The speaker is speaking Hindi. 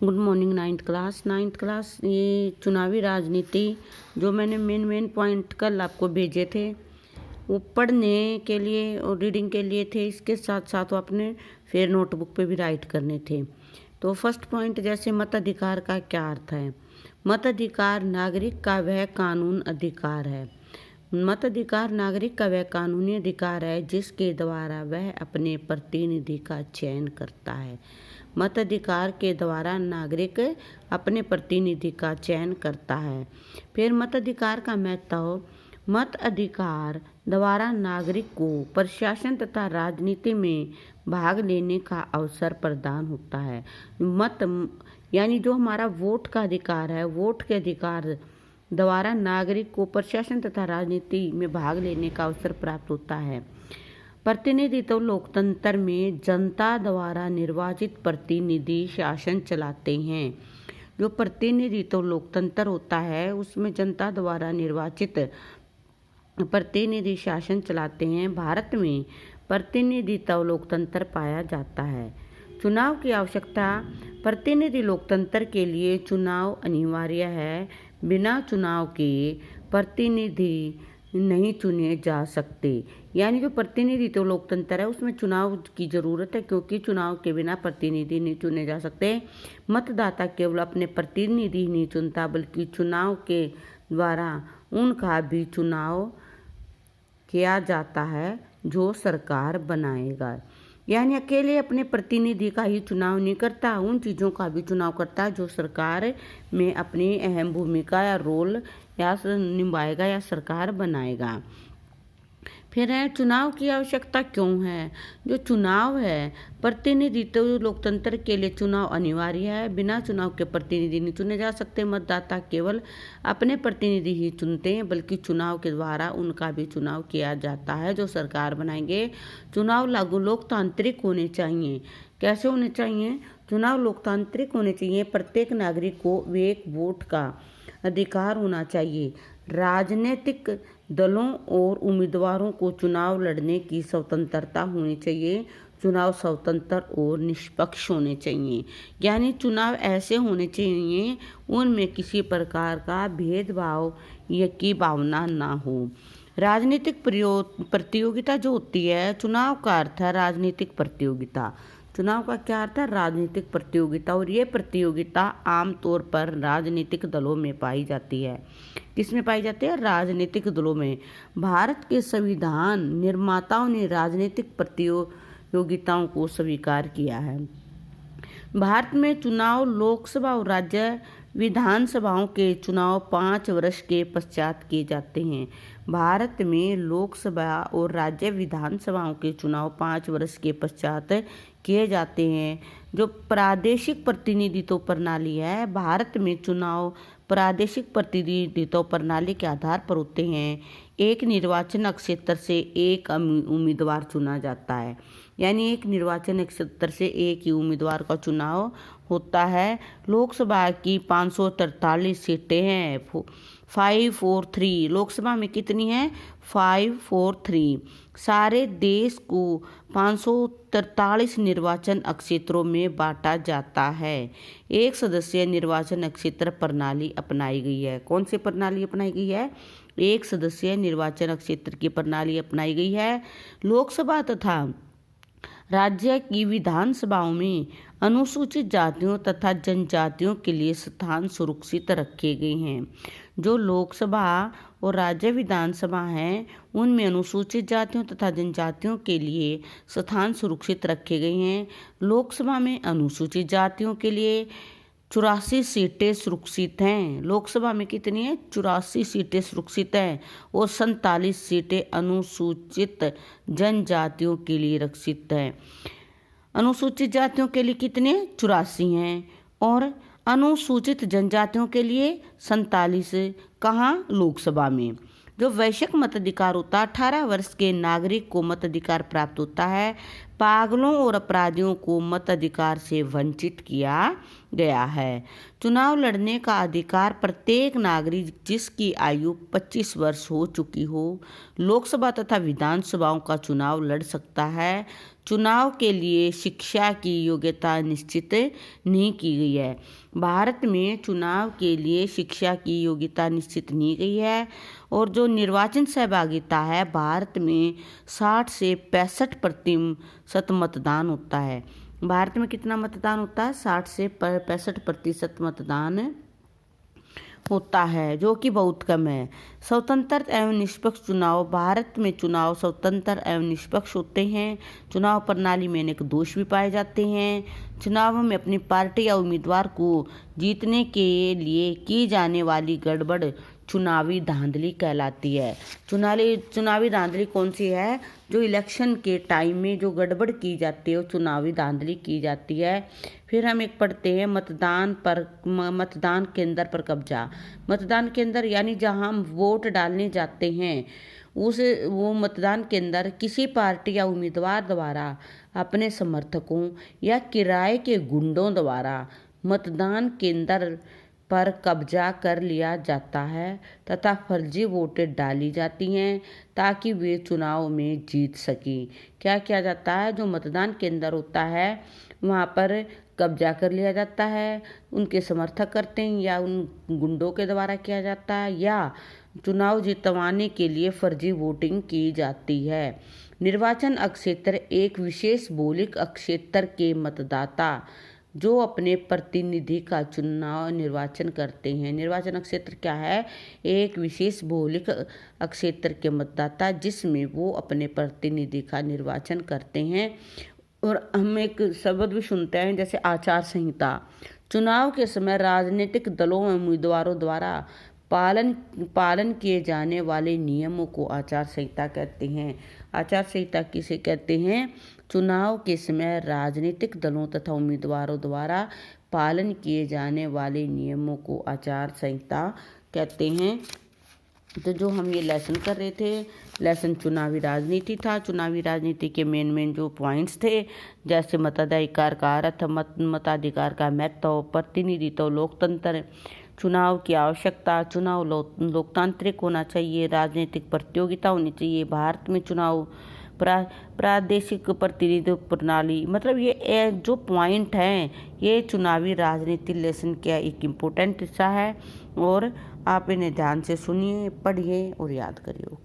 गुड मॉर्निंग नाइन्थ क्लास ये चुनावी राजनीति जो मैंने मेन पॉइंट कल आपको भेजे थे वो पढ़ने के लिए और रीडिंग के लिए थे। इसके साथ साथ वो अपने फिर नोटबुक पे भी राइट करने थे। तो फर्स्ट पॉइंट जैसे मताधिकार का क्या अर्थ है। मताधिकार नागरिक का वह कानून अधिकार है। मताधिकार नागरिक का वह कानूनी अधिकार है जिसके द्वारा वह अपने प्रतिनिधि का चयन करता है। मताधिकार के द्वारा नागरिक अपने प्रतिनिधि का चयन करता है। फिर मताधिकार का महत्व। मत अधिकार द्वारा नागरिक को प्रशासन तथा राजनीति में भाग लेने का अवसर प्रदान होता है। मत यानी जो हमारा वोट का अधिकार है, वोट के अधिकार द्वारा नागरिक को प्रशासन तथा राजनीति में भाग लेने का अवसर प्राप्त होता है। प्रतिनिधित्व लोकतंत्र में जनता द्वारा निर्वाचित प्रतिनिधि शासन चलाते हैं। जो प्रतिनिधित्व लोकतंत्र होता है उसमें जनता द्वारा निर्वाचित प्रतिनिधि शासन चलाते हैं। भारत में प्रतिनिधित्व लोकतंत्र पाया जाता है। चुनाव की आवश्यकता। प्रतिनिधि लोकतंत्र के लिए चुनाव अनिवार्य है। बिना चुनाव के प्रतिनिधि नहीं चुने जा सकते। यानी जो प्रतिनिधित्व लोकतंत्र है उसमें चुनाव की ज़रूरत है, क्योंकि चुनाव के बिना प्रतिनिधि नहीं चुने जा सकते। मतदाता केवल अपने प्रतिनिधि नहीं चुनता बल्कि चुनाव के द्वारा उनका भी चुनाव किया जाता है जो सरकार बनाएगा। यानी अकेले अपने प्रतिनिधि का ही चुनाव नहीं करता, उन चीज़ों का भी चुनाव करता है जो सरकार में अपनी अहम भूमिका या रोल या निभाएगा या सरकार बनाएगा। फिर है चुनाव की आवश्यकता क्यों है। जो चुनाव है प्रतिनिधित्व लोकतंत्र के लिए चुनाव अनिवार्य है। बिना चुनाव के प्रतिनिधि नहीं चुने जा सकते। मतदाता केवल अपने प्रतिनिधि ही चुनते हैं बल्कि चुनाव के द्वारा उनका भी चुनाव किया जाता है जो सरकार बनाएंगे। चुनाव लागू लोकतांत्रिक होने चाहिए। कैसे होने चाहिए। चुनाव लोकतांत्रिक होने चाहिए। प्रत्येक नागरिक को एक वोट का अधिकार होना चाहिए। राजनीतिक दलों और उम्मीदवारों को चुनाव लड़ने की स्वतंत्रता होनी चाहिए। चुनाव स्वतंत्र और निष्पक्ष होने चाहिए। यानी चुनाव ऐसे होने चाहिए उनमें किसी प्रकार का भेदभाव की भावना ना हो। राजनीतिक प्रतियोगिता जो होती है, चुनाव का अर्थ है राजनीतिक प्रतियोगिता। चुनाव का क्या अर्थ है। राजनीतिक प्रतियोगिता। और ये प्रतियोगिता आमतौर पर राजनीतिक दलों में पाई जाती है। किसमें पाई जाती है। राजनीतिक दलों में। भारत के संविधान निर्माताओं ने राजनीतिक प्रतियोगिताओं को स्वीकार किया है। भारत में चुनाव लोकसभा और राज्य विधानसभाओं के चुनाव 5 वर्ष के पश्चात किए जाते हैं। भारत में लोकसभा और राज्य विधानसभाओं के चुनाव 5 वर्ष के पश्चात किए जाते हैं। जो प्रादेशिक प्रतिनिधित्व प्रणाली है, भारत में चुनाव प्रादेशिक प्रतिनिधित्व प्रणाली के आधार पर होते हैं। एक निर्वाचन क्षेत्र से एक उम्मीदवार चुना जाता है। यानी एक निर्वाचन क्षेत्र से एक ही उम्मीदवार का चुनाव होता है। लोकसभा की 543 सीटें हैं। 543 लोकसभा में कितनी है। 543। सारे देश को 543 निर्वाचन क्षेत्रों में बांटा जाता है। एक सदस्यीय निर्वाचन क्षेत्र प्रणाली अपनाई गई है। कौन सी प्रणाली अपनाई गई है। एक सदस्यीय निर्वाचन क्षेत्र की प्रणाली अपनाई गई है। लोकसभा तथा राज्य की विधानसभाओं में अनुसूचित जातियों तथा जनजातियों के लिए स्थान सुरक्षित रखे गए हैं। जो लोकसभा और राज्य विधानसभा हैं उनमें अनुसूचित जातियों तथा जनजातियों के लिए स्थान सुरक्षित रखे गए हैं। लोकसभा में अनुसूचित जातियों के लिए 84 सीटें सुरक्षित हैं। लोकसभा में कितनी है। 84 सीटें सुरक्षित हैं और 47 सीटें अनुसूचित जनजातियों के लिए रक्षित हैं। अनुसूचित जातियों के लिए कितने 84 हैं और अनुसूचित जनजातियों के लिए 47। कहाँ। लोकसभा में। जो वैश्विक मताधिकार होता है, 18 वर्ष के नागरिक को मताधिकार प्राप्त होता है। पागलों और अपराधियों को मताधिकार से वंचित किया गया है। चुनाव लड़ने का अधिकार प्रत्येक नागरिक जिसकी आयु 25 वर्ष हो चुकी हो लोकसभा तथा विधानसभाओं का चुनाव लड़ सकता है। चुनाव के लिए शिक्षा की योग्यता निश्चित नहीं की गई है। भारत में चुनाव के लिए शिक्षा की योग्यता निश्चित नहीं गई है। और जो निर्वाचन सहभागिता है, भारत में 60 से 65% मतदान होता है। भारत में कितना मतदान होता है? 60 से 65% मतदान होता है, जो कि बहुत कम है। स्वतंत्र एवं निष्पक्ष चुनाव। भारत में चुनाव स्वतंत्र एवं निष्पक्ष होते हैं। चुनाव प्रणाली में अनेक दोष भी पाए जाते हैं। चुनाव में अपनी पार्टी या उम्मीदवार को जीतने के लिए की जाने वाली गड़बड़ चुनावी धांधली कहलाती है। चुनावी धांधली कौन सी है? जो इलेक्शन के टाइम में जो गड़बड़ की जाती है वो चुनावी धांधली की जाती है। फिर हम एक पढ़ते हैं मतदान केंद्र पर कब्जा। मतदान केंद्र यानी जहां हम वोट डालने जाते हैं वो मतदान केंद्र किसी पार्टी या उम्मीदवार द्वारा अपने समर्थकों या किराए के गुंडों द्वारा मतदान केंद्र पर कब्जा कर लिया जाता है तथा फर्जी वोटें डाली जाती हैं ताकि वे चुनाव में जीत सकें। क्या किया जाता है? जो मतदान केंद्र होता है वहाँ पर कब्जा कर लिया जाता है, उनके समर्थक करते हैं या उन गुंडों के द्वारा किया जाता है, या चुनाव जितवाने के लिए फर्जी वोटिंग की जाती है। निर्वाचन अक्षेत्र एक विशेष भौगोलिक क्षेत्र के मतदाता जो अपने प्रतिनिधि का चुनाव निर्वाचन करते हैं। निर्वाचन क्षेत्र क्या है? एक विशेष भौगोलिक क्षेत्र के मतदाता जिसमें वो अपने प्रतिनिधि का निर्वाचन करते हैं। और हम एक शब्द भी सुनते हैं जैसे आचार संहिता। चुनाव के समय राजनीतिक दलों और उम्मीदवारों द्वारा पालन किए जाने वाले नियमों को आचार संहिता कहते हैं। आचार संहिता किसे कहते हैं? चुनाव के समय राजनीतिक दलों तथा उम्मीदवारों द्वारा पालन किए जाने वाले नियमों को आचार संहिता कहते हैं। तो जो हम ये लेसन कर रहे थे, लेसन चुनावी राजनीति था। चुनावी राजनीति के मेन जो पॉइंट्स थे जैसे मताधिकार का अर्थ, मताधिकार का महत्व, प्रतिनिधित्व, लोकतंत्र, चुनाव की आवश्यकता, चुनाव लोकतांत्रिक होना चाहिए, राजनीतिक प्रतियोगिता होनी चाहिए, भारत में चुनाव प्रादेशिक प्रतिनिधित्व प्रणाली। मतलब ये जो पॉइंट हैं ये चुनावी राजनीति लेसन का एक इम्पोर्टेंट हिस्सा है और आप इन्हें ध्यान से सुनिए, पढ़िए और याद करिए।